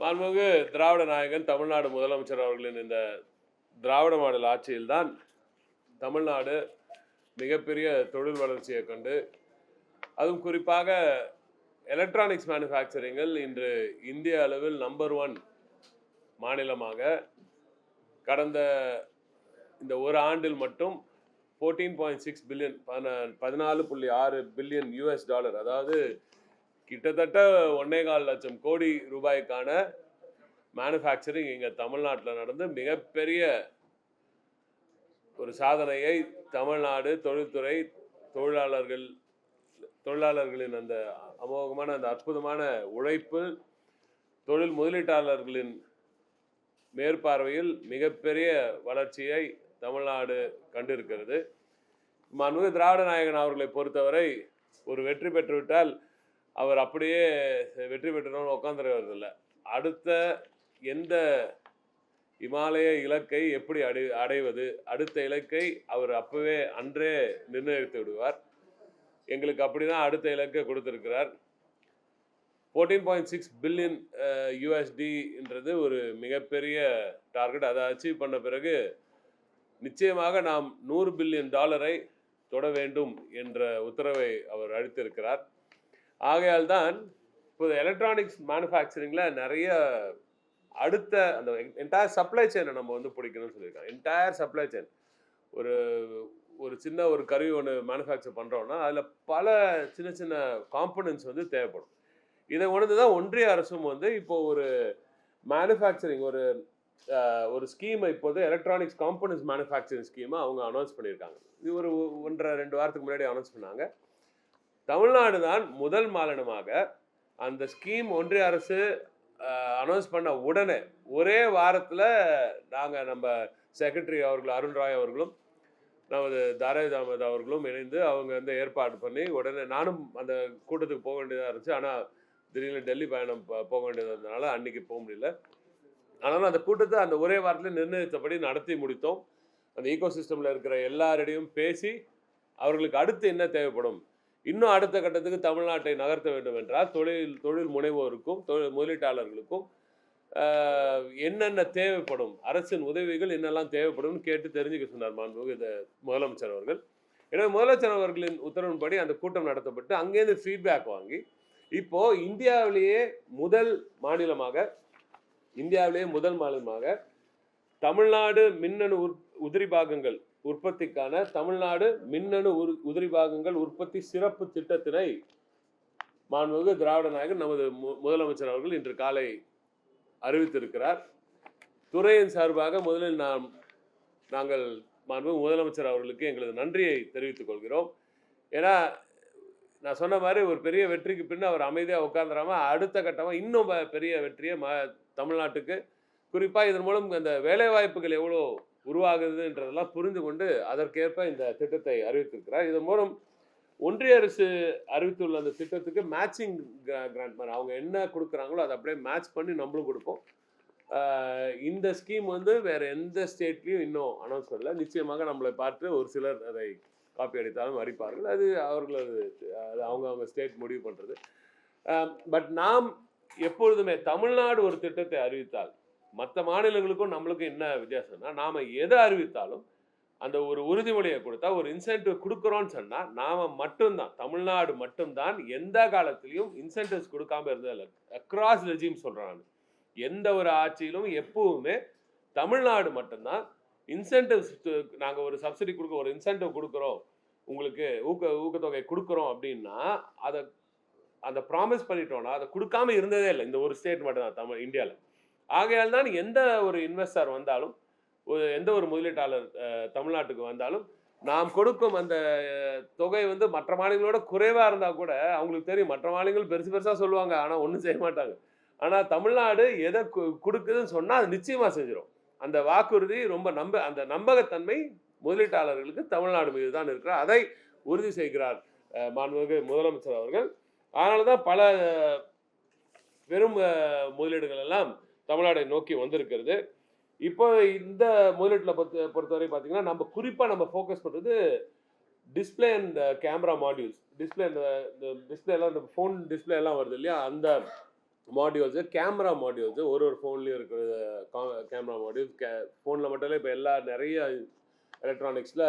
மாண்புமிகு திராவிட நாயகன் தமிழ்நாடு முதலமைச்சர் அவர்களின் இந்த திராவிட மாடல் ஆட்சியில்தான் தமிழ்நாடு மிகப்பெரிய தொழில் வளர்ச்சியை கண்டு, அதுவும் குறிப்பாக எலக்ட்ரானிக்ஸ் மேனுஃபேக்சரிங்கில் இன்று இந்திய அளவில் நம்பர் 1 மாநிலமாக கடந்த இந்த ஒரு ஆண்டில் மட்டும் 14.6 பில்லியன் 14.6 பில்லியன் யூஎஸ் டாலர், அதாவது கிட்டத்தட்ட 1.25 லட்சம் கோடி ரூபாய்க்கான மேனுஃபேக்சரிங் இங்கே தமிழ்நாட்டில் நடந்து மிகப்பெரிய ஒரு சாதனையை தமிழ்நாடு தொழில்துறை தொழிலாளர்களின் அந்த அமோகமான அந்த அற்புதமான உழைப்பு, தொழில் முதலீட்டாளர்களின் மேற்பார்வையில் மிகப்பெரிய வளர்ச்சியை தமிழ்நாடு கண்டிருக்கிறது. மாண்புமிகு திராவிட நாயகன் அவர்களை பொறுத்தவரை ஒரு வெற்றி பெற்றுவிட்டால் அவர் அப்படியே வெற்றி பெற்றோன்னு உட்காந்துருவதில்லை. அடுத்த எந்த இமாலய இலக்கை எப்படி அடைவது, அடுத்த இலக்கை அவர் அப்பவே அன்றே நிர்ணயித்து விடுவார். எங்களுக்கு அப்படிதான் அடுத்த இலக்கை கொடுத்திருக்கிறார். 14.6 பில்லியன் யூஎஸ்டின்றது ஒரு மிகப்பெரிய டார்கெட். அதை அச்சீவ் பண்ண பிறகு நிச்சயமாக நாம் 100 பில்லியன் டாலரை தொட வேண்டும் என்ற உத்தரவை அவர் அளித்திருக்கிறார். ஆகையால் தான் இப்போ எலக்ட்ரானிக்ஸ் மேனுஃபேக்சரிங்கில் நிறைய அடுத்த அந்த என்டையர் சப்ளை செயினை நம்ம வந்து பிடிக்கணும்னு சொல்லியிருக்காங்க. என்டையர் சப்ளை செயின் ஒரு ஒரு சின்ன ஒரு கருவி ஒன்று மேனுஃபேக்சர் பண்ணுறோன்னா அதில் பல சின்ன சின்ன காம்பனன்ட்ஸ் வந்து தேவைப்படும். இதை உணர்ந்து தான் ஒன்றிய அரசும் வந்து இப்போ ஒரு மேனுஃபேக்சரிங் ஒரு ஸ்கீமை இப்போது எலக்ட்ரானிக்ஸ் காம்பனன்ட்ஸ் மேனுஃபேக்சரிங் ஸ்கீமை அவங்க அனௌன்ஸ் பண்ணியிருக்காங்க. இது ஒரு 1.5-2 வாரத்துக்கு முன்னாடி அனௌன்ஸ் பண்ணாங்க. தமிழ்நாடு தான் முதல் மாநிலமாக அந்த ஸ்கீம் ஒன்றிய அரசு அனௌன்ஸ் பண்ண உடனே ஒரே வாரத்தில் நம்ம செக்ரட்டரி அவர்கள் அருண் ராய் அவர்களும் நமது தாரேத் அகமது அவர்களும் இணைந்து அவங்க வந்து ஏற்பாடு பண்ணி உடனே நானும் அந்த கூட்டத்துக்கு போக வேண்டியதாக இருந்துச்சு. ஆனால் திடீர்னு டெல்லி பயணம் போக வேண்டியது இருந்ததுனால அன்னைக்கு போக முடியல. ஆனாலும் அந்த கூட்டத்தை அந்த ஒரே வாரத்தில் நிர்ணயித்தபடி நடத்தி முடித்தோம். அந்த ஈகோ சிஸ்டமில் இருக்கிற எல்லாரிடையும் பேசி அவர்களுக்கு அடுத்து என்ன தேவைப்படும், இன்னும் அடுத்த கட்டத்துக்கு தமிழ்நாட்டை நகர்த்த வேண்டும் என்றால் தொழில் முனைவோருக்கும் முதலீட்டாளர்களுக்கும் என்னென்ன தேவைப்படும், அரசின் உதவிகள் என்னெல்லாம் தேவைப்படும் கேட்டு தெரிஞ்சுக்க சொன்னார் மாண்புமிகு முதலமைச்சர் அவர்கள். எனவே முதலமைச்சர் அவர்களின் உத்தரவின்படி அந்த கூட்டம் நடத்தப்பட்டு அங்கேருந்து ஃபீட்பேக் வாங்கி இப்போ இந்தியாவிலேயே முதல் மாநிலமாக தமிழ்நாடு மின்னணு உதிரி பாகங்கள் உற்பத்திக்கான தமிழ்நாடு மின்னணு உதிரி பாகங்கள் உற்பத்தி சிறப்பு திட்டத்தினை மாண்புமிகு திராவிட நாயகன் நமது முதலமைச்சர் அவர்கள் இன்று காலை அறிவித்திருக்கிறார். துறையின் சார்பாக முதலில் நாங்கள் மாண்புமிகு முதலமைச்சர் அவர்களுக்கு எங்களது நன்றியை தெரிவித்துக் கொள்கிறோம். ஏன்னா நான் சொன்ன மாதிரி ஒரு பெரிய வெற்றிக்கு பின்ன அவர் அமைதியாக உட்கார்ந்துடாம அடுத்த கட்டமாக இன்னும் பெரிய வெற்றியை தமிழ்நாட்டுக்கு, குறிப்பாக இதன் மூலம் அந்த வேலைவாய்ப்புகள் எவ்வளோ உருவாகுதுன்றதெல்லாம் புரிந்து கொண்டு அதற்கேற்ப இந்த திட்டத்தை அறிவித்திருக்கிறார். இதன் மூலம் ஒன்றிய அரசு அறிவித்துள்ள அந்த திட்டத்துக்கு மேட்சிங் கிராண்ட் மாதிரி அவங்க என்ன கொடுக்குறாங்களோ அதை அப்படியே மேட்ச் பண்ணி நம்மளும் கொடுப்போம். இந்த ஸ்கீம் வந்து வேற எந்த ஸ்டேட்லையும் இன்னும் அனௌன்ஸ் பண்ணல. நிச்சயமாக நம்மளை பார்த்து ஒரு சிலர் அதை காப்பி அடித்தாலும் அறிப்பார்கள். அது அவர்களது அவங்க ஸ்டேட் முடிவு பண்ணுறது. பட் நாம் எப்பொழுதுமே தமிழ்நாடு ஒரு திட்டத்தை அறிவித்தால் மற்ற மாநிலங்களுக்கும் நம்மளுக்கும் என்ன வித்தியாசம்னா, நாம் எதை அறிவித்தாலும் அந்த ஒரு உறுதிமொழியை கொடுத்தா ஒரு இன்சென்டிவ் கொடுக்குறோன்னு சொன்னால் நாம் தமிழ்நாடு மட்டும்தான் எந்த காலத்திலையும் இன்சென்டிவ்ஸ் கொடுக்காம இருந்ததில்லை. அக்ராஸ் ரெஜிம் சொல்கிறேன் நான். எந்த ஒரு ஆட்சியிலும் எப்பவுமே தமிழ்நாடு மட்டும்தான் இன்சென்டிவ்ஸ், நாங்கள் ஒரு சப்சிடி ஒரு இன்சென்டிவ் கொடுக்குறோம், உங்களுக்கு ஊக்கத்தொகை கொடுக்குறோம் அப்படின்னா அதை அந்த ப்ராமிஸ் பண்ணிட்டோம்னா அதை கொடுக்காம இருந்ததே இல்லை. இந்த ஒரு ஸ்டேட் மட்டும்தான் இந்தியாவில். ஆகையால் தான் எந்த ஒரு இன்வெஸ்டர் வந்தாலும், எந்த ஒரு முதலீட்டாளர் தமிழ்நாட்டுக்கு வந்தாலும் நாம் கொடுக்கும் அந்த தொகை வந்து மற்ற மாநிலங்களோட குறைவாக இருந்தால் கூட அவங்களுக்கு தெரியும். மற்ற மாநிலங்கள் பெருசாக சொல்லுவாங்க, ஆனால் ஒன்றும் செய்ய மாட்டாங்க. ஆனால் தமிழ்நாடு எதை கொடுக்குதுன்னு சொன்னால் அது நிச்சயமாக செஞ்சிடும். அந்த வாக்குறுதி ரொம்ப அந்த நம்பகத்தன்மை முதலீட்டாளர்களுக்கு தமிழ்நாடு மீது தான் இருக்கிறார். அதை உறுதி செய்கிறார் மாண்புமிகு முதலமைச்சர் அவர்கள். அதனால தான் பல பெரும் முதலீடுகள் எல்லாம் தமிழ்நாடை நோக்கி வந்திருக்கிறது. இப்போ இந்த முதலீட்டில் பொறுத்தவரை பார்த்தீங்கன்னா நம்ம குறிப்பாக ஃபோக்கஸ் பண்ணுறது display and camera modules. Display இந்த டிஸ்பிளே எல்லாம் இந்த ஃபோன் டிஸ்பிளே எல்லாம் வருது இல்லையா, அந்த மாடியூல்ஸு, கேமரா மாடியூல்ஸு, ஒரு ஃபோன்லேயும் இருக்கிற கேமரா மாடியூல்ஸ், ஃபோனில் மட்டும் இல்லை, இப்போ எல்லா நிறைய எலக்ட்ரானிக்ஸில்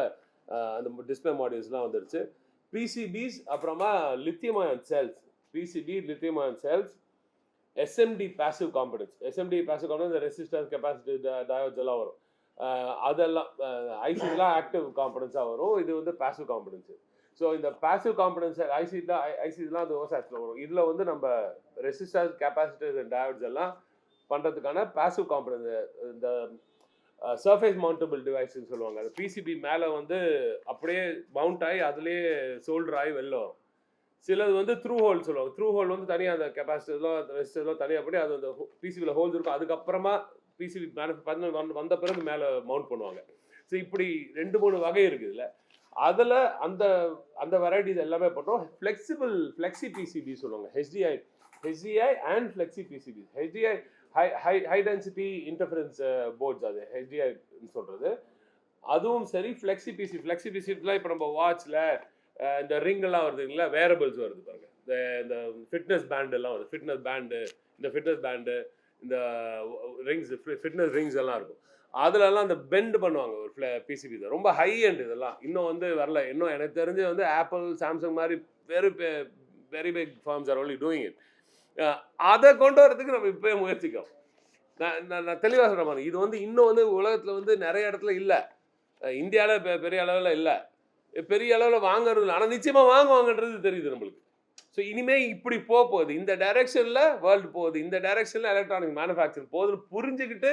அந்த டிஸ்பிளே மாடியூல்ஸ்லாம் வந்துருச்சு. பிசிபிஸ், அப்புறமா lithium ion cells, PCB lithium ion cells, SMD passive components. SMD passive components resistance, capacity, diodes எல்லாம் வரும். அதெல்லாம் ஐசிலாம் ஆக்டிவ் காம்பனன்ஸாக வரும். இது வந்து பேசிவ் காம்பனன்ஸு. ஸோ இந்த பேசிவ் காம்பனன்ஸ் ஐசிலாம் அது ஓசாட்ஸில் வரும். இதில் வந்து நம்ம ரெசிஸ்டன்ஸ், கெப்பாசிட்டர்ஸ் அண்ட் டயோட்ஸ் எல்லாம் பண்ணுறதுக்கான பேசிவ் காம்பனன்ஸ், இந்த சர்ஃபேஸ் மவுண்டபிள் டிவைஸ்ன்னு சொல்லுவாங்க. அது பிசிபி மேலே வந்து அப்படியே மவுண்ட் ஆகி அதுலேயே சோல்டர் ஆகி வெளில வரும். சிலது வந்து த்ரூ ஹோல் சொல்லுவாங்க. த்ரூ ஹோல் வந்து தனியாக அந்த கெப்பாசிட்டர்லாம் ரெசிஸ்டர்லாம் தனியாக பண்ணி அது அந்த பிசிபியில் ஹோல்ஸ் இருக்கும். அதுக்கப்புறமா பிசிபி வந்த பிறகு மேலே மவுண்ட் பண்ணுவாங்க. ஸோ இப்படி 2-3 வகை இருக்குது இதில். அதில் அந்த அந்த வெரைட்டிஸ் எல்லாமே பண்ணுறோம். ஃப்ளெக்ஸி பிசிபி சொல்லுவாங்க. HDI and flexi PCB. HDI high density interference boards, அது ஹெச்டிஐன்னு சொல்கிறது. அதுவும் சரி, ஃப்ளெக்ஸி பிசிபிலாம் இப்போ நம்ம வாட்சில் இந்த ரிங்கெல்லாம் வருதுங்களா, வேரபிள்ஸ் வருது பாருங்க, இந்த ஃபிட்னஸ் பேண்டெல்லாம் வருது. ஃபிட்னஸ் பேண்டு, இந்த ரிங்ஸ், ஃபிட்னஸ் ரிங்ஸ் எல்லாம் இருக்கும். அதுலலாம் அந்த பெண்ட் பண்ணுவாங்க ஒரு பிசிபி. தான் ரொம்ப ஹை அண்ட். இதெல்லாம் இன்னும் வந்து வரல. இன்னும் எனக்கு தெரிஞ்சு வந்து ஆப்பிள், சாம்சங் மாதிரி very big firms are only doing it. அதை கொண்டு வரதுக்கு நம்ம இப்போயே முயற்சிக்கிறோம். நான் தெளிவாக சொல்கிற மாதிரி, இது வந்து இன்னும் வந்து உலகத்தில் வந்து நிறைய இடத்துல இல்லை. இந்தியாவில் பெரிய அளவில் இல்லை, பெரிய அளவில் வாங்குறது. ஆனால் நிச்சயமாக வாங்குவாங்கன்றது தெரியுது நம்மளுக்கு. ஸோ இனிமேல் இப்படி போகுது, இந்த டைரக்ஷனில் வேர்ல்டு போகுது, இந்த டைரக்ஷனில் எலக்ட்ரானிக் மேனுஃபேக்சரிங் போகுதுன்னு புரிஞ்சுக்கிட்டு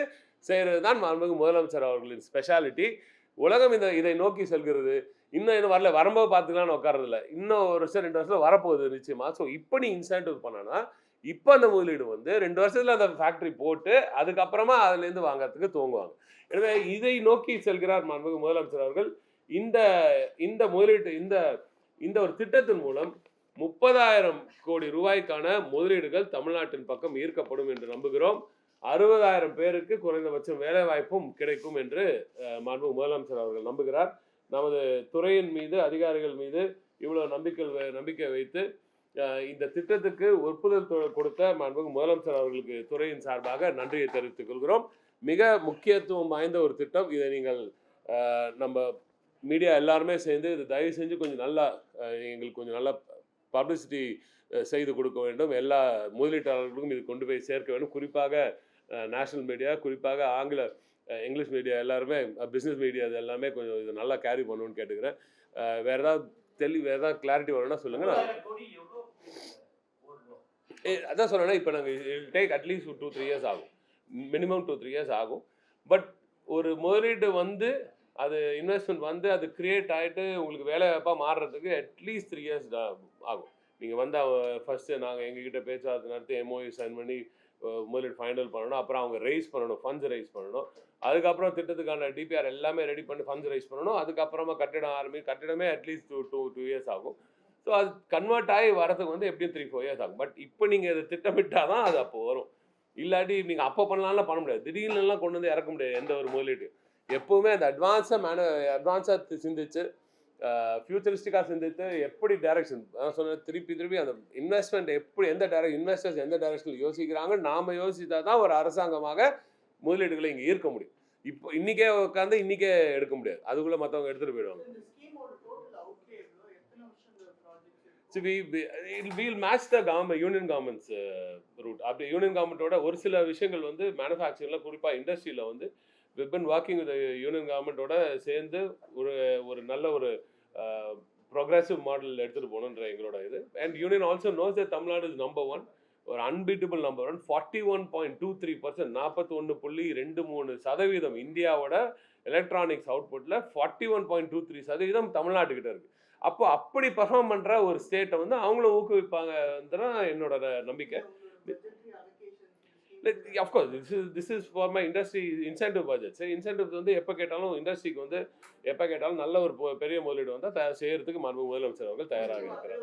செய்கிறது தான் மாண்புமிகு முதலமைச்சர் அவர்களின் ஸ்பெஷாலிட்டி. உலகம் இதை நோக்கி செல்கிறது. இன்னும் வரல, வரும்போது பார்த்துக்கலான்னு உட்காரதில்ல. இன்னும் 1 வருஷம் 2 வருஷத்தில் வரப்போகுது நிச்சயமாக. ஸோ இப்போ நீ இன்சென்டிவ் பண்ணனா, இப்போ அந்த முதலீடு வந்து 2 வருஷத்தில் அந்த ஃபேக்ட்ரி போட்டு அதுக்கப்புறமா அதுலேருந்து வாங்கிறதுக்கு துவங்குவாங்க. எனவே இதை நோக்கி செல்கிறார் மாண்புமிகு முதலமைச்சர் அவர்கள். இந்த முதலீட்டு இந்த ஒரு திட்டத்தின் மூலம் 30,000 கோடி ரூபாய்க்கான முதலீடுகள் தமிழ்நாட்டின் பக்கம் ஈர்க்கப்படும் என்று நம்புகிறோம். 60,000 பேருக்கு குறைந்தபட்சம் வேலை வாய்ப்பும் கிடைக்கும் என்று மாண்புமிகு முதலமைச்சர் அவர்கள் நம்புகிறார். நமது துறையின் மீது, அதிகாரிகள் மீது இவ்வளவு நம்பிக்கை வைத்து இந்த திட்டத்துக்கு ஒப்புதல் கொடுத்த மாண்புமிகு முதலமைச்சர் அவர்களுக்கு துறையின் சார்பாக நன்றியை தெரிவித்துக் கொள்கிறோம். மிக முக்கியத்துவம் வாய்ந்த ஒரு திட்டம். இதை நீங்கள் நம்ம மீடியா எல்லாருமே சேர்ந்து இது தயவு செஞ்சு கொஞ்சம் நல்லா எங்களுக்கு கொஞ்சம் நல்லா பப்ளிசிட்டி செய்து கொடுக்க வேண்டும். எல்லா முதலீட்டாளர்களுக்கும் இது கொண்டு போய் சேர்க்க வேண்டும். குறிப்பாக நேஷனல் மீடியா, குறிப்பாக இங்கிலீஷ் மீடியா எல்லாருமே, பிஸ்னஸ் மீடியா இது எல்லாமே கொஞ்சம் இது நல்லா கேரி பண்ணணும்னு கேட்டுக்கிறேன். வேறு ஏதாவது கிளாரிட்டி வரணும்னா சொல்லுங்கள். அதான் சொல்லணும், இப்போ நாங்கள் டேக் அட்லீஸ்ட் 2-3 இயர்ஸ் ஆகும், மினிமம் 2-3 இயர்ஸ் ஆகும். பட் ஒரு முதலீடு வந்து அது இன்வெஸ்ட்மெண்ட் வந்து அது கிரியேட் ஆகிட்டு உங்களுக்கு வேலை வாய்ப்பாக மாறுறதுக்கு அட்லீஸ்ட் 3 இயர்ஸ் ஆகும். நீங்கள் வந்து ஃபஸ்ட்டு நாங்கள் எங்ககிட்ட பேச்சுவார்த்தை நடத்தி எம்ஓயு சைன் பண்ணி முதலீடு ஃபைனல் பண்ணணும். அப்புறம் அவங்க ரைஸ் பண்ணணும், ஃபண்ட்ஸ் ரைஸ் பண்ணணும். அதுக்கப்புறம் திட்டத்துக்கான டிபிஆர் எல்லாமே ரெடி பண்ணி ஃபண்ட்ஸ் ரைஸ் பண்ணணும். அதுக்கப்புறமா கட்டிடமே அட்லீஸ்ட் 2 இயர்ஸ் ஆகும். ஸோ அது கன்வெர்ட் ஆகி வரதுக்கு வந்து எப்படியும் 3-4 இயர்ஸ் ஆகும். பட் இப்போ நீங்கள் இதை திட்டமிட்டால் தான் அது அப்போ வரும். இல்லாட்டி நீங்கள் அப்போ பண்ணலாம்லாம் பண்ண முடியாது. திடீர்னுலாம் கொண்டு வந்து இறக்க முடியாது எந்த ஒரு முதலீடு. எப்போவுமே அந்த அட்வான்ஸாக சிந்திச்சு, ஃபியூச்சரிஸ்டிக்காக சிந்தித்து, எப்படி டைரக்ஷன் சொன்ன திருப்பி அந்த இன்வெஸ்ட்மெண்ட் எப்படி இன்வெஸ்டர்ஸ் எந்த டைரக்ஷனில் யோசிக்கிறாங்க, நாம் யோசித்தா தான் ஒரு அரசாங்கமாக முதலீடுகளை இங்கே ஈர்க்க முடியும். இப்போ இன்றைக்கே உட்காந்து இன்றைக்கே எடுக்க முடியாது, அதுக்குள்ளே மற்றவங்க எடுத்துகிட்டு போயிடுவாங்க. We'll match the union government's route. அப்படி யூனியன் கவர்மெண்ட்டோட ஒரு சில விஷயங்கள் வந்து மேனுஃபேக்சரிங்கில், குறிப்பாக இண்டஸ்ட்ரியில் வந்து we've been working with the union கவர்மெண்ட்டோட சேர்ந்து ஒரு நல்ல ஒரு ப்ரோக்ரெசிவ் மாடல் எடுத்துகிட்டு போகணுன்ற எங்களோட இது. And union also knows that Tamil Nadu is number 1, ஒரு அன்பீட்டபிள் நம்பர் 1. 41.23%, 41.23% இந்தியாவோட எலக்ட்ரானிக்ஸ் அவுட்புட்டில் 41.23% தமிழ்நாட்டுக்கிட்ட இருக்குது. அப்போ அப்படி பர்ஃபார்ம் பண்ணுற ஒரு ஸ்டேட்டை வந்து அவங்களும் ஊக்குவிப்பாங்கன்றதான் என்னோட நம்பிக்கை. Of course this is for my industry incentive budget. சரி, இன்சென்டிவ்ஸ் வந்து எப்போ கேட்டாலும் இண்டஸ்ட்ரிக்கு வந்து எப்போ கேட்டாலும் நல்ல ஒரு பெரிய முதலீடு வந்தால் செய்யறதுக்கு மாண்புமிகு முதலமைச்சர் அவர்கள் தயாராக இருக்கிறார்.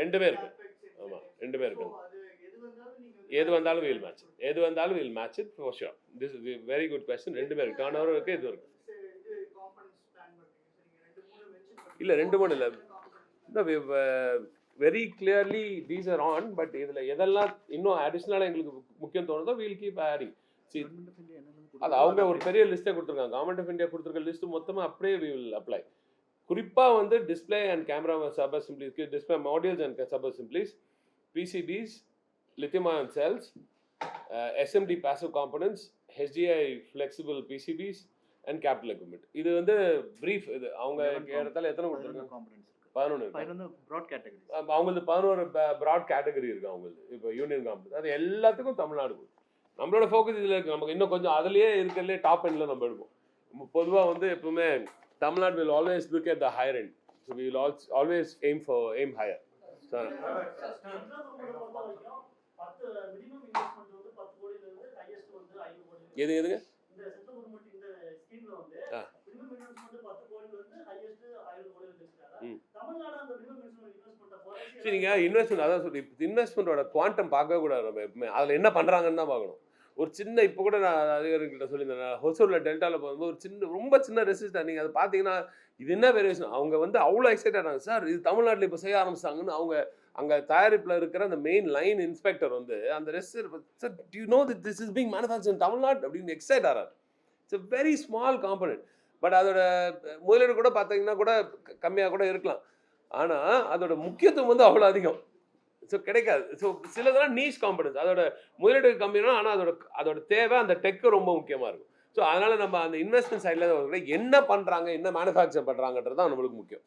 ரெண்டுமே இருக்கு. ஆமாம், ரெண்டுமே இருக்கு. எது வந்தாலும் will match it for sure. This is very good question. ரெண்டுமே இருக்கு, டர்ன் ஓவர் இருக்கு, இது இருக்கு. இல்லை 2-3 இல்லை, very clearly these are on. But இதில் எதெல்லாம் இன்னும் அடிஷ்னலாக எங்களுக்கு முக்கியம் தோணுதோ வீல் கீப் ஆடிங். அது அவங்க ஒரு பெரிய லிஸ்ட்டை கொடுத்துருக்காங்க. கவர்மெண்ட் ஆஃப் இந்தியா கொடுத்துருக்க லிஸ்ட் மொத்தமாக அப்படியே வி வில் அப்ளை. குறிப்பாக வந்து டிஸ்பிளே அண்ட் கேமரா சப் அசம்பிளிஸ்க்கு display modules and sub assemblies, PCBs, lithium ion cells, SMT passive components, HDI flexible PCBs and capital equipment. இது வந்து பிரீஃப். இது அவங்க இடத்துல எத்தனை கொடுத்துருக்காங்க? 11 ப்ராட் கேட்டகரி. அவங்களுக்கு 11 ப்ராட் கேட்டகரி இருக்கு அவங்களுக்கு. இப்போ யூனியன் காம்பனன்ட் அது எல்லாத்துக்கும் தமிழ்நாடு. நம்மளோட ஃபோக்கஸ் இதில் இருக்குது. நமக்கு இன்னும் கொஞ்சம் அதிலேயே இருக்கிறதுலே டாப் எண்டில் நம்ம எடுப்போம். பொதுவாக வந்து எப்பவுமே Tamil Nadu will always look at the higher end. So we will always aim higher. Sir. எதுங்க? சரிங்க, இன்வெஸ்ட்மெண்ட் அதான் சொல்லி இன்வெஸ்ட்மெண்ட்டோட குவாண்டம் பார்க்கவே கூடாது. நம்ம எப்பவுமே அதில் என்ன பண்ணுறாங்கன்னு தான் பார்க்கணும். ஒரு சின்ன இப்போ கூட நான் அதிகாரிகிட்ட சொல்லியிருந்தேன், ஹொசூரில் டெல்டாவில் போகும்போது ஒரு சின்ன ரொம்ப சின்ன ரெசிஸ்டர். நீங்கள் அதை பார்த்தீங்கன்னா இது என்ன வேரியேஷன். அவங்க வந்து அவ்வளோ எக்ஸைட் ஆனாங்க. சார் இது தமிழ்நாட்டில் இப்போ செய்ய ஆரம்பிச்சாங்கன்னு அவங்க அங்கே தயாரிப்பில் இருக்கிற அந்த மெயின் லைன் இன்ஸ்பெக்டர் வந்து அந்த resistor, sir you know that this is being manufactured in Tamil Nadu அப்படின்னு எக்ஸைட் ஆகிறார். It's a very small component. But அதோட முதலீடு கூட பார்த்தீங்கன்னா கூட கம்மியாக கூட இருக்கலாம். ஆனால் அதோட முக்கியத்துவம் வந்து அவ்வளோ அதிகம். ஸோ கிடைக்காது. ஸோ சிலதெல்லாம் நீஷ் காம்பனன்ஸ், அதோட முதலீடு கம்மினா ஆனால் அதோட தேவை அந்த டெக்கு ரொம்ப முக்கியமாக இருக்கும். ஸோ அதனால் நம்ம அந்த இன்வெஸ்ட்மெண்ட் சைடில் என்ன பண்ணுறாங்க, என்ன மேனுஃபேக்சர் பண்ணுறாங்கன்றது தான் நம்மளுக்கு முக்கியம்.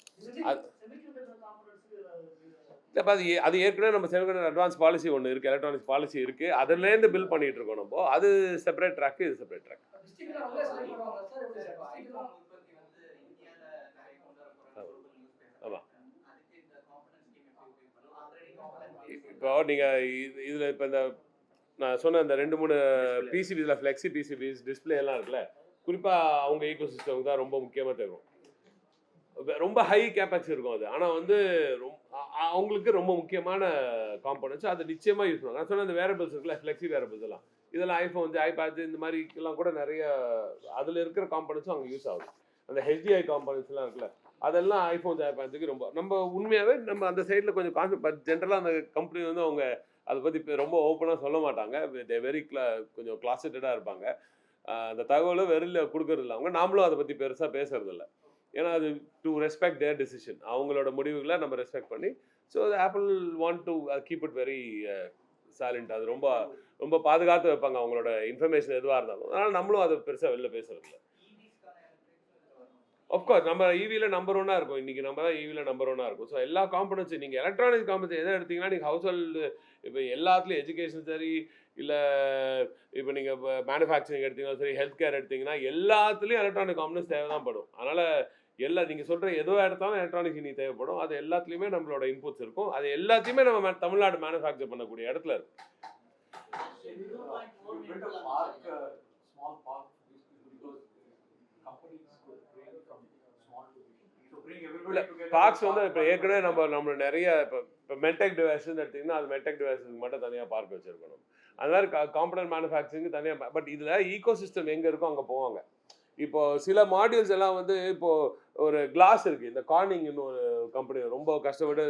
இப்போ அது ஏற்கனவே நம்ம செமிகண்டக்டர் அட்வான்ஸ் பாலிசி ஒன்று இருக்குது, எலக்ட்ரானிக்ஸ் பாலிசி இருக்குது. அதுலேருந்து பில் பண்ணிகிட்டு இருக்கோம் நம்ம. அது செப்பரேட் ட்ராக், இது செப்பரேட் ட்ராக். ஆமாம். இப்போ நீங்கள் இதில் இப்போ இந்த நான் சொன்ன இந்த 2-3 பிசிபிஸில் ஃப்ளெக்ஸி பிசிபிஸ் டிஸ்பிளே எல்லாம் இருக்குல்ல, குறிப்பாக அவங்க ஈகோ சிஸ்டமுக்கு தான் ரொம்ப முக்கியமாக தேவை. ரொம்ப ஹை கேபெக்ஸ் இருக்கும் அது. ஆனால் வந்து அவங்களுக்கு ரொம்ப முக்கியமான காம்பனன்ட்ஸ். அது நிச்சயமாக யூஸ் பண்ணுவாங்க. நான் சொன்ன இந்த வேரபிள்ஸ் இருக்குல்ல, ஃப்ளெக்ஸி வேரபிள்ஸ் எல்லாம், இதெல்லாம் ஐஃபோன், ஐபேட் இந்த மாதிரி எல்லாம் கூட நிறைய அதில் இருக்கிற காம்பனன்ட்ஸும் அங்கே யூஸ் ஆகுது. அந்த ஹெச்டிஐ காம்பனன்ட்ஸ்லாம் இருக்குல்ல, அதெல்லாம் ஐஃபோன், ஐபேட்ஸுக்கு ரொம்ப நம்ம உண்மையாகவே நம்ம அந்த சைடில் கொஞ்சம் பட் ஜென்ரலாக அந்த கம்பெனி வந்து அவங்க அதை பற்றி ரொம்ப ஓப்பனாக சொல்ல மாட்டாங்க. வெரி கொஞ்சம் கிளாசிட்டடாக இருப்பாங்க. அந்த தகவலும் வெளியில் கொடுக்கறதில்ல அவங்க. நாமளும் அதை பற்றி பெருசாக பேசுறதில்ல. ஏன்னா அது டு ரெஸ்பெக்ட் தேர் டிசிஷன், அவங்களோட முடிவுகளை நம்ம ரெஸ்பெக்ட் பண்ணி. So apple want to keep it very silent. அது ரொம்ப ரொம்ப பாதுகாத்து வைப்பாங்க அவங்களோட இன்ஃபர்மேஷன் எதுவாக இருந்தாலும். அதனால் நம்மளும் அதை பெருசாக வெளில பேசுறதில்ல. ஆஃப்கோர்ஸ் நம்ம ஈவியில் நம்பர் 1 இருக்கும். இன்றைக்கி நம்ம தான் ஈவியில் நம்பர் 1 இருக்கும். ஸோ எல்லா காம்பனன்ட்ஸும் நீங்கள் எலக்ட்ரானிக் காம்பனன்ட்ஸ் எதை எடுத்தீங்கன்னா, நீங்கள் ஹவுஸ் ஹோல்டு இப்போ எல்லாத்துலேயும் எஜுகேஷன் சரி, இல்லை இப்போ நீங்கள் இப்போ மேனுஃபேக்சரிங் எடுத்தீங்கன்னா சரி, ஹெல்த் கேர் எடுத்திங்கன்னா எல்லாத்துலேயும் எலக்ட்ரானிக் காம்பனன்ட்ஸ் தேவை தான் படும். அதனால் நீங்கள் சொல்கிற எதோ எடுத்தாலும் எலக்ட்ரானிக்ஸ் இனி தேவைப்படும். அது எல்லாத்துலேயுமே நம்மளோட இன்புட்ஸ் இருக்கும். அது எல்லாத்தையுமே நம்ம தமிழ்நாடு மேனுஃபேக்சர் பண்ணக்கூடிய இடத்துல இருக்கும். பார்க்ஸ் வந்து இப்போ ஏற்கனவே நம்ம நிறைய இப்போ மென்டெக் டிவைஸஸ் எடுத்திங்கன்னா அது மென்டெக் டிவைஸுக்கு மட்டும் தனியாக பார்க் வச்சுருக்கணும். அது மாதிரி காம்பனன்ட் மேனுஃபேக்சரிங்கு தனியாக. பட் இதில் ஈகோ சிஸ்டம் எங்கே இருக்கோ அங்கே போவாங்க. இப்போது சில மாடியூல்ஸ் எல்லாம் வந்து இப்போது ஒரு கிளாஸ் இருக்குது. இந்த கார்னிங்னு ஒரு கம்பெனி ரொம்ப கஷ்டப்பட்டு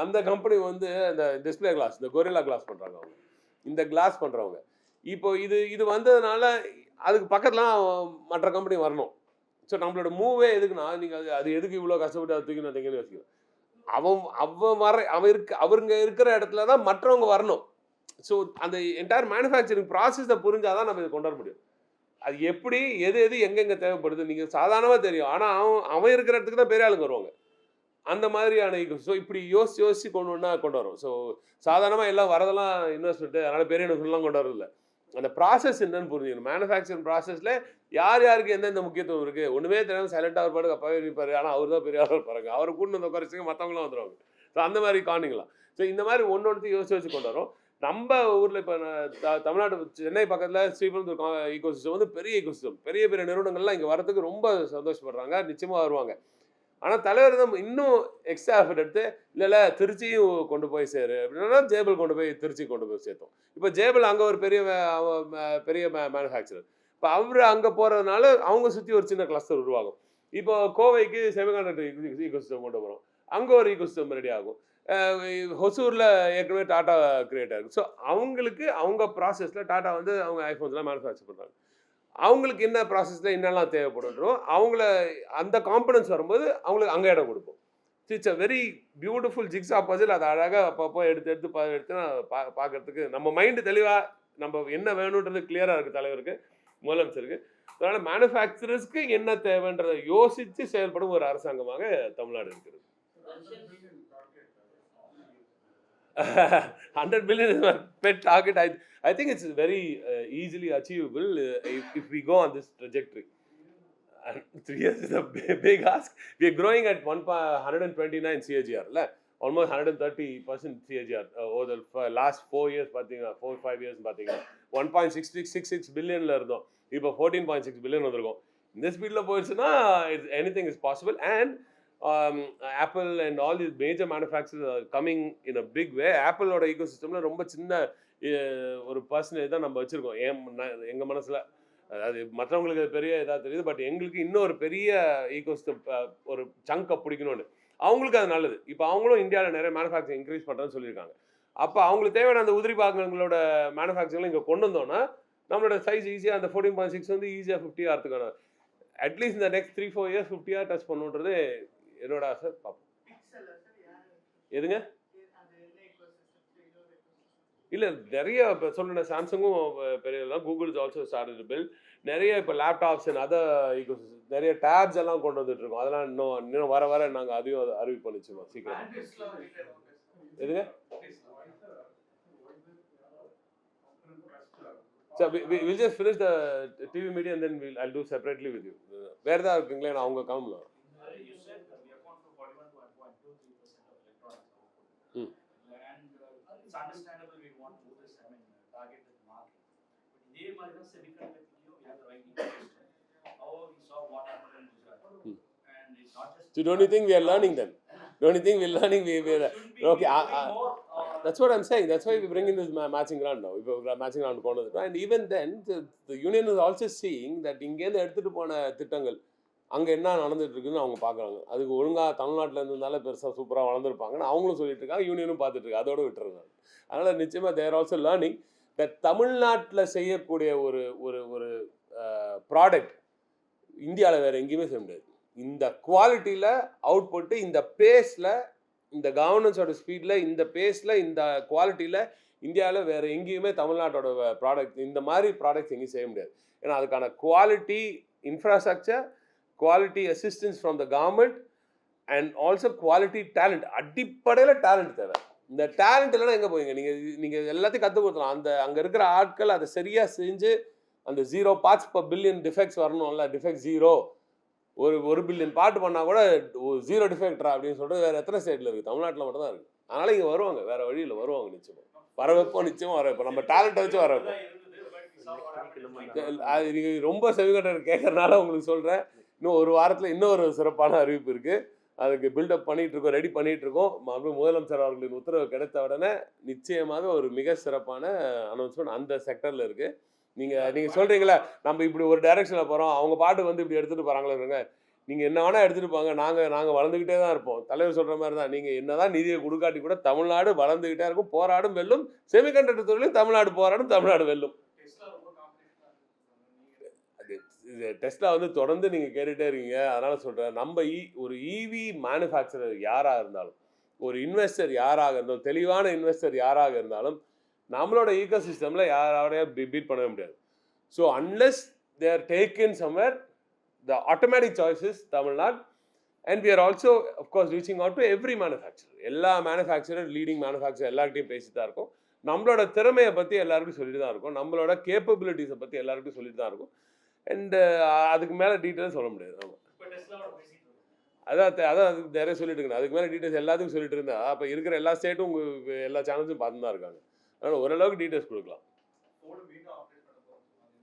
அந்த கம்பெனி வந்து அந்த டிஸ்பிளே கிளாஸ், இந்த கொரில்லா கிளாஸ் பண்ணுறாங்க அவங்க. இந்த கிளாஸ் பண்ணுறவங்க இப்போ இது வந்ததுனால அதுக்கு பக்கத்துலாம் மற்ற கம்பெனி வரணும். ஸோ நம்மளோட மூவே எதுக்குன்னா, நீங்கள் அது எதுக்கு இவ்வளோ கஷ்டப்பட்டு அது தூக்கணும் அதுங்கன்னு யோசிக்கணும். அவருங்க இருக்கிற இடத்துல தான் மற்றவங்க வரணும். ஸோ அந்த என்டையர் மேனுஃபேக்சரிங் ப்ராசஸை புரிஞ்சாதான் நம்ம இதை கொண்டு வர முடியும். அது எப்படி எது எங்கெங்கே தேவைப்படுது நீங்கள் சாதாரணமாக தெரியும். ஆனால் அவன் இருக்கிற இடத்துக்கு தான் பெரிய ஆளுங்க வருவாங்க. அந்த மாதிரியான ஸோ இப்படி யோசிச்சு கொண்டு வரோம். ஸோ சாதாரணமாக எல்லாம் வரதெல்லாம் இன்வெஸ்ட்மெண்ட்டு, அதனால் பெரிய இன்வெஸ்ட்மெண்ட்லாம் கொண்டு வரதில்லை. அந்த ப்ராசஸ் என்னன்னு புரிஞ்சுக்கணும். மேனுஃபேக்சரிங் ப்ராசஸில் யாருக்கு எந்தெந்த முக்கியத்துவம் இருக்குது ஒன்றுமே தெரியாமல் சைலண்டாக ஒரு பாட்டுக்கு அப்பாவே இருப்பார். ஆனால் அவர் தான் பெரிய ஆள் இருப்பாங்க. அவரை கூட்டு வந்து குறைச்சிங்க, மற்றவங்களாம் வந்துடுவாங்க. ஸோ அந்த மாதிரி காணிங்களாம். ஸோ இந்த மாதிரி ஒன்று யோசிச்சு கொண்டு வரோம். நம்ம ஊரில் இப்போ தமிழ்நாடு சென்னை பக்கத்தில் ஸ்ரீபெரும்புதூர் ஈகோ சிஸ்டம் வந்து பெரிய ஈகோ சிஸ்டம். பெரிய நிறுவனங்கள்லாம் இங்கே வரதுக்கு ரொம்ப சந்தோஷப்படுறாங்க. நிச்சயமாக வருவாங்க. ஆனால் தலைவர் தான் இன்னும் எக்ஸ்ட்ரா எஃபர்ட் எடுத்து இல்லை திருச்சியும் கொண்டு போய் சேரு அப்படின்னா ஜேபிள் திருச்சி கொண்டு போய் சேர்த்தோம். இப்போ ஜேபிள் அங்கே ஒரு பெரிய மேனுஃபேக்சரர். இப்போ அவர் அங்கே போகிறதுனால அவங்க சுற்றி ஒரு சின்ன கிளஸ்டர் உருவாகும். இப்போ கோவைக்கு செமிகண்டக்டர் ஈகோசிஸ்டம் கொண்டு போகிறோம், அங்கே ஒரு ஈகோசிஸ்டம் ரெடி ஆகும். ஹொசூரில் ஏற்கனவே டாட்டா கிரியேட் ஆகும். ஸோ அவங்களுக்கு அவங்க ப்ராசஸில் டாட்டா வந்து அவங்க ஐஃபோன்ஸ்லாம் மேனுஃபேக்சர் பண்ணுறாங்க. அவங்களுக்கு என்ன ப்ராசஸில் என்னெல்லாம் தேவைப்படுன்றோம், அவங்கள அந்த காம்பனன்ஸ் வரும்போது அவங்களுக்கு அங்கே இடம் கொடுப்போம். It's a very beautiful jigsaw puzzle. அதை அழகாக அப்பப்போ எடுத்து பார்க்கறதுக்கு நம்ம மைண்டு தெளிவாக நம்ம என்ன வேணுன்றது கிளியராக இருக்குது தலைவருக்கு, முதலமைச்சருக்கு. அதனால் மேனுஃபேக்சரர்ஸ்க்கு என்ன தேவைன்றதை யோசித்து செயல்படும் ஒரு அரசாங்கமாக தமிழ்நாடு இருக்கிறது. 100 billion is my pet target. I think it's very easily achievable if we go on this trajectory. And 3 years is a big ask. We are growing at 129 CAGR, almost 130% CAGR over the last 4 years. 4-5 years 1.66 billion இருந்தோம், இப்போ 14.6 billion வந்திருக்கோம். இந்த ஸ்பீடில் போயிடுச்சுன்னா anything is possible. And Apple and all these major manufacturers are coming in a big way. Appleோட ecosystemல ரொம்ப சின்ன ஒரு percentage தான் நம்ம வச்சுருக்கோம் எங்கள் மனசில். அதாவது மற்றவங்களுக்கு பெரிய இதாக தெரியுது, பட் எங்களுக்கு இன்னும் ஒரு பெரிய ஈகோசிஸ்டம் ஒரு சங்கை பிடிக்கணும்னு. அவங்களுக்கு அது நல்லது. இப்போ அவங்களும் இந்தியாவில் நிறைய மேனுஃபேக்சரிங் இன்க்ரீஸ் பண்ணுறேன்னு சொல்லியிருக்காங்க. அப்போ அவங்களுக்கு தேவையான அந்த உதிரி பாகங்களோட மேனுஃபேக்சரிங்லாம் இங்கே கொண்டு வந்தோன்னா நம்மளோட சைஸ் ஈஸியாக அந்த 14.6 வந்து ஈஸியாக 50 ஆகிறதுக்கான அட்லீஸ்ட் இந்த நெக்ஸ்ட் 3-4 years 50 டச் பண்ணுன்றது என்னோட ஆசை. பார்ப்போம். எதுங்க இல்லை நிறைய இப்போ சொல்லுங்க, சாம்சங்கும் பெரிய Google is also started to build நிறைய இப்போ லேப்டாப்ஸ் அண்ட் அதர் ஈகோசிஸ்டம் நிறைய டேப்ஸ் எல்லாம் கொண்டு வந்துட்டு இருக்கோம். அதெல்லாம் இன்னும் வர நாங்கள் அதையும் அறிவிப்பு பண்ணிச்சுருவோம் சீக்கிரம். எதுங்க So we'll just finish the TV media and then I'll do separately with you. Where தான் இருக்குங்களே நான் அவங்க காமலாம். You said that we account for 41.23% of electronics output. And it's understandable we want to do this, target the market. But இதே மாதிரி தான் semiconductor we have the right ecosystem. However, we saw what happened in Gujarat. And it's not just. So don't you think we are learning then? Don't you think we're learning? Okay. That's what I'm saying. That's why we bring in this matching ground now. We're matching ground கொண்டு வந்துட்டோம். And even then, the union is also seeing that இங்கேருந்து எடுத்துகிட்டு போன திட்டங்கள் அங்கே என்ன நடந்துட்டு இருக்குன்னு அவங்க பார்க்குறாங்க. அதுக்கு ஒழுங்காக தமிழ்நாட்டில் இருந்ததுனால பெருசாக சூப்பராக வளர்ந்துருப்பாங்கன்னு அவங்களும் சொல்லிட்டு இருக்காங்க, யூனியனும் பார்த்துட்டு இருக்காங்க. அதோடு விட்டுருங்க. அதனால் நிச்சயமாக தேர் ஆல்சோ லேர்னிங் தட் தமிழ்நாட்டில் செய்யக்கூடிய ஒரு ஒரு ஒரு ப்ராடக்ட் இந்தியாவில் வேறு எங்கேயுமே செய்ய முடியாது. இந்த குவாலிட்டியில் அவுட்புட்டு, இந்த பேஸில், இந்த கவர்னன்ஸோட ஸ்பீடில், இந்த பேஸில், இந்த குவாலிட்டியில் இந்தியாவில் வேறு எங்கேயுமே தமிழ்நாட்டோட ப்ராடக்ட் இந்த மாதிரி ப்ராடக்ட்ஸ் எங்கேயும் செய்ய முடியாது. ஏன்னா அதுக்கான quality infrastructure, quality assistance from the government and also quality talent. அடிப்படையில் டேலண்ட் தேவை. இந்த டேலண்ட் இல்லைன்னா எங்கே போவீங்க? நீங்கள் எல்லாத்தையும் கற்றுக் கொடுக்கலாம். அங்கே இருக்கிற ஆட்கள் அதை சரியாக செஞ்சு அந்த 0 parts per billion டிஃபெக்ட்ஸ் வரணும்ல. டிஃபெக்ட் 0, ஒரு பில்லியன் பாட்டு பண்ணால் கூட 0 டிஃபெக்டரா அப்படின்னு சொல்லிட்டு வேறு எத்தனை ஸ்டேட்டில் இருக்குது? தமிழ்நாட்டில் மட்டும் தான் இருக்குது. அதனால் இங்கே வருவாங்க, வேறு வழியில் வருவாங்க. நிச்சயமாக வர வைப்போம், நிச்சயமாக வர வைப்போம். நம்ம டேலண்ட்டை வச்சு வர வைப்போம். அது நீங்கள் ரொம்ப செமிகண்டக்டர் கேட்கறதுனால உங்களுக்கு சொல்கிறேன். இன்னும் ஒரு வாரத்தில் இன்னொரு சிறப்பான அறிவிப்பு இருக்குது. அதுக்கு பில்டப் பண்ணிகிட்ருக்கோம், ரெடி பண்ணிகிட்ருக்கோம். முதலமைச்சர் அவர்களின் உத்தரவு கிடைத்த உடனே நிச்சயமாக ஒரு மிக சிறப்பான அனௌன்ஸ்மெண்ட் அந்த செக்டரில் இருக்குது. நீங்கள் சொல்கிறீங்களா நம்ம இப்படி ஒரு டைரெக்ஷனில் போகிறோம், அவங்க பாட்டு வந்து இப்படி எடுத்துகிட்டு போகிறாங்களேங்க. நீங்கள் என்ன வேணால் எடுத்துகிட்டு போங்க, நாங்கள் வளர்ந்துக்கிட்டே தான் இருப்போம். தலைவர் சொல்கிற மாதிரி தான், நீங்கள் என்ன தான் நிதியை கொடுக்காட்டி கூட தமிழ்நாடு வளர்ந்துக்கிட்டே இருக்கும். போராடும் வெல்லும். செமிகண்டக்டர் துறையிலும் தமிழ்நாடு போராடும், தமிழ்நாடு வெல்லும். டெஸ்லா வந்து தொடர்ந்து நீங்கள் கேட்டுகிட்டே இருக்கீங்க. அதனால் சொல்கிறேன், நம்ம ஒரு ஈவி மேனுஃபேக்சரர் யாராக இருந்தாலும், ஒரு இன்வெஸ்டர் யாராக இருந்தாலும், தெளிவான இன்வெஸ்டர் யாராக இருந்தாலும் நம்மளோட ஈகோ சிஸ்டமில் யாரையும் பீட் பண்ணவே முடியாது. So unless they are taken somewhere, the automatic choice is Tamil Nadu. And we are also of course reaching out to every manufacturer. எல்லா மேனுஃபேக்சரர், லீடிங் மேனுஃபேக்சரர் எல்லார்கிட்டையும் பேசி தான் இருக்கும். நம்மளோட திறமையை பற்றி எல்லாருக்கும் சொல்லிட்டு தான் இருக்கும். நம்மளோட கேப்பபிலிட்டிஸை பற்றி எல்லாருக்கும் சொல்லிட்டு தான் இருக்கும். அண்டு அதுக்கு மேலே டீட்டெயில்ஸ் சொல்ல முடியாது. ஆமாம், அதான் நிறைய சொல்லிட்டு இருக்கேன். அதுக்கு மேலே டீட்டெயில்ஸ் எல்லாத்துக்கும் சொல்லிட்டு இருந்தா அப்போ இருக்கிற எல்லா ஸ்டேட்டும் உங்கள் எல்லா சேனல்ஸும் பார்த்து தான் இருக்காங்க. அதனால் ஓரளவுக்கு டீட்டெயில்ஸ் கொடுக்கலாம்.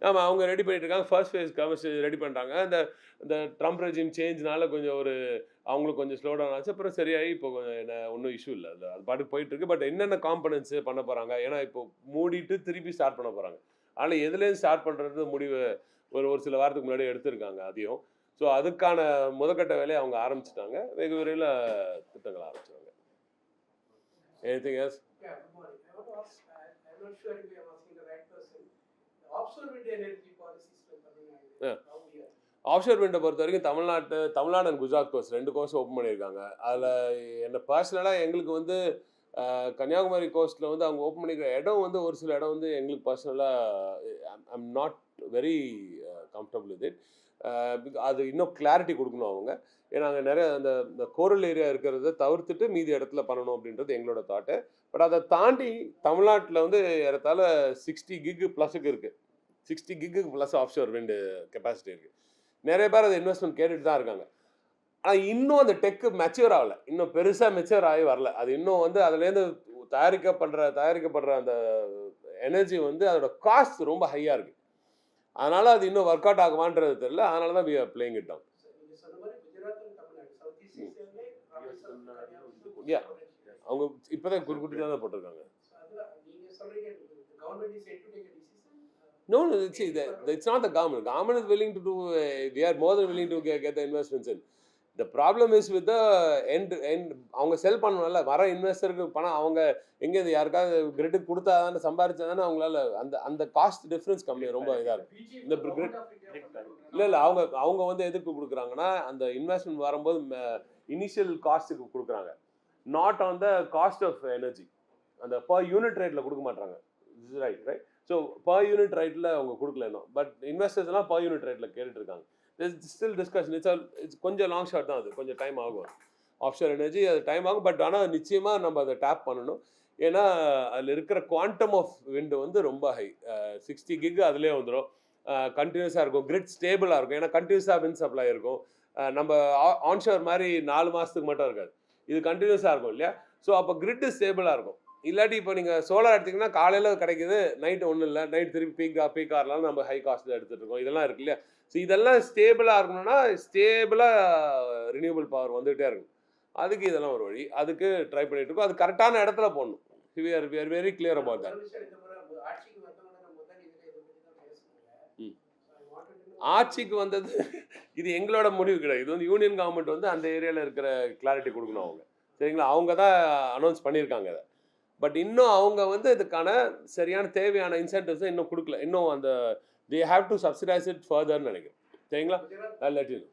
ஆமாம், அவங்க ரெடி பண்ணிட்டு இருக்காங்க. ஃபர்ஸ்ட் ஃபேஸ் கமர்ஷியல் ரெடி பண்ணிட்டாங்க. இந்த ட்ரம்ப் ரெஜிம் சேஞ்ச்னால கொஞ்சம் அவங்களுக்கு கொஞ்சம் ஸ்லோ டவுன் ஆச்சு. அப்புறம் சரியாகி இப்போ கொஞ்சம் ஒன்றும் இஷ்யூ இல்லை, அது பாட்டுக்கு போயிட்டுருக்கு. பட் என்னென்ன காம்பனன்ட்ஸு பண்ண போகிறாங்க, ஏன்னா இப்போ மூடிட்டு திருப்பி ஸ்டார்ட் பண்ண போகிறாங்க. ஆனால் எதுலேருந்து ஸ்டார்ட் பண்ணுறது முடிவு ஒரு சில வாரத்துக்கு முன்னாடி எடுத்திருக்காங்க. அதையும் ஸோ அதுக்கான முதற்கட்ட வேலையை அவங்க ஆரம்பிச்சிட்டாங்க. வெகு விரைவில் திட்டங்கள் ஆரம்பிச்சிட்டாங்க. Anything else? Yeah, good morning. I want to ask, I'm not sure if I'm asking the right person. The offshore wind energy policies from Tamil Nadu, Yeah. how we are. Offshore விண்டை பொறுத்த வரைக்கும் Tamil Nadu and Gujarat கோர்ஸ் 2 கோர்ஸ் open பண்ணியிருக்காங்க. அதில் என்ன பர்சனலாக எங்களுக்கு வந்து கன்னியாகுமரி கோஸ்ட்டில் வந்து அவங்க ஓப்பன் பண்ணிக்கிற இடம் வந்து ஒரு சில இடம் வந்து எங்களுக்கு பர்சனலாக I'm not very comfortable with it. அது இன்னும் கிளாரிட்டி கொடுக்கணும் அவங்க. ஏன்னா அங்கே நிறைய இந்த கோரல் ஏரியா இருக்கிறத தவிர்த்துட்டு மீதி இடத்துல பண்ணணும் அப்படின்றது எங்களோட தாட்டு. பட் அதை தாண்டி தமிழ்நாட்டில் வந்து ஏறத்தாழ 60 கிக்கு ப்ளஸுக்கு இருக்குது. 60 கிக்கு ப்ளஸ் ஆஃப்ஷோர் விண்டு கெப்பாசிட்டி இருக்குது. நிறைய பேர் அதை இன்வெஸ்ட்மெண்ட் கேட்டுட்டு தான் இருக்காங்க. ஆனால் இன்னும் அந்த டெக்கு மெச்சூர் ஆகலை. இன்னும் பெருசாக மெச்சூர் ஆகி வரல. அது இன்னும் வந்து அதுலேருந்து தயாரிக்கப்படுற அந்த எனர்ஜி வந்து அதோட காஸ்ட் ரொம்ப ஹையாக இருக்குது. அதனால் அது இன்னும் ஒர்க் அவுட் ஆகுமான்றது தெரியல. அதனால தான் we are playing it down. நீங்க சொன்ன மாதிரி Gujarat and Tamil Nadu, South East Asiaலே Rameswaram, Kanyakumari, Yeah. அவங்க இப்போ தான் குறிப்பிட்டு தான் போட்டிருக்காங்க. So அதுல நீங்க சொல்றீங்க the government is yet to take a decision. No, see, it's not the government. Government is willing to do, we are more than willing to get the investments in. The problem is with the end அவங்க செல் பண்ணணும்ல, வர இன்வெஸ்டருக்கு பணம் அவங்க எங்கேருந்து யாருக்காவது கிரிட்டுக்கு கொடுத்தா தானே சம்பாரிச்சா தானே அவங்களால அந்த காஸ்ட் டிஃப்ரென்ஸ் கம்மியாக ரொம்ப இதாக இருக்கும். இந்த கிரிட் இல்லை அவங்க வந்து எதுக்கு கொடுக்குறாங்கன்னா அந்த இன்வெஸ்ட்மெண்ட் வரும்போது இனிஷியல் காஸ்ட்டுக்கு கொடுக்குறாங்க, not on the cost of energy. அந்த பர் யூனிட் ரேட்டில் கொடுக்க மாட்டாங்க. ரைட். ஸோ பர் யூனிட் ரேட்டில் அவங்க கொடுக்கல இன்னும். பட் இன்வெஸ்டர்ஸ்லாம் பர் யூனிட் ரேட்டில் கேட்டுட்டு இருக்காங்க. Still discussion. இட்ஸ் கொஞ்சம் லாங் ஷாட் தான். அது கொஞ்சம் டைம் ஆகும். ஆஃப்ஷோர் எனர்ஜி அது டைம் ஆகும். பட் ஆனால் நிச்சயமாக நம்ம அதை டேப் பண்ணணும். ஏன்னா அதில் இருக்கிற குவான்டம் ஆஃப் விண்டு வந்து ரொம்ப ஹை. 60 கிக் அதிலே வந்துடும். கண்டினியூஸாக இருக்கும். கிரிட் ஸ்டேபிளாக இருக்கும். ஏன்னா கண்டினியூஸாக விண்ட் சப்ளை இருக்கும். நம்ம ஆன்ஷோர் மாதிரி 4 மாதத்துக்கு மட்டும் இருக்காது. இது கண்டினியூஸாக இருக்கும் இல்லையா? ஸோ அப்போ கிரிட்டு ஸ்டேபிளாக இருக்கும். இல்லாட்டி இப்போ நீங்கள் சோலார் எடுத்திங்கன்னா காலையில் கிடைக்குது, நைட்டு ஒன்றும் இல்லை, நைட் திருப்பி பீக் ஆகலாம், நம்ம ஹை காஸ்ட்டில் எடுத்துகிட்டு இருக்கோம். இதெல்லாம் இருக்கு இல்லையா? ஸோ இதெல்லாம் ஸ்டேபிளாக இருக்கணும்னா ஸ்டேபிளாக ரினியூவபிள் பவர் வந்துகிட்டே இருக்கும். அதுக்கு இதெல்லாம் ஒரு வழி. அதுக்கு ட்ரை பண்ணிட்டு இருக்கோம். அது கரெக்டான இடத்துல போடணும். we are very clear about that. ஆட்சிக்கு வந்தது இது எங்களோட முடிவு கிடையாது. இது வந்து யூனியன் கவர்மெண்ட் வந்து அந்த ஏரியாவில் இருக்கிற கிளாரிட்டி கொடுக்கணும் அவங்க. சரிங்களா? அவங்க தான் அனௌன்ஸ் பண்ணியிருக்காங்க அதை. பட் இன்னும் அவங்க வந்து இதுக்கான சரியான தேவையான இன்சென்டிவ்ஸை இன்னும் கொடுக்கல. இன்னும் அந்த they have to subsidize it further நினைக்கிறேன். சரிங்களா? I'll let you know.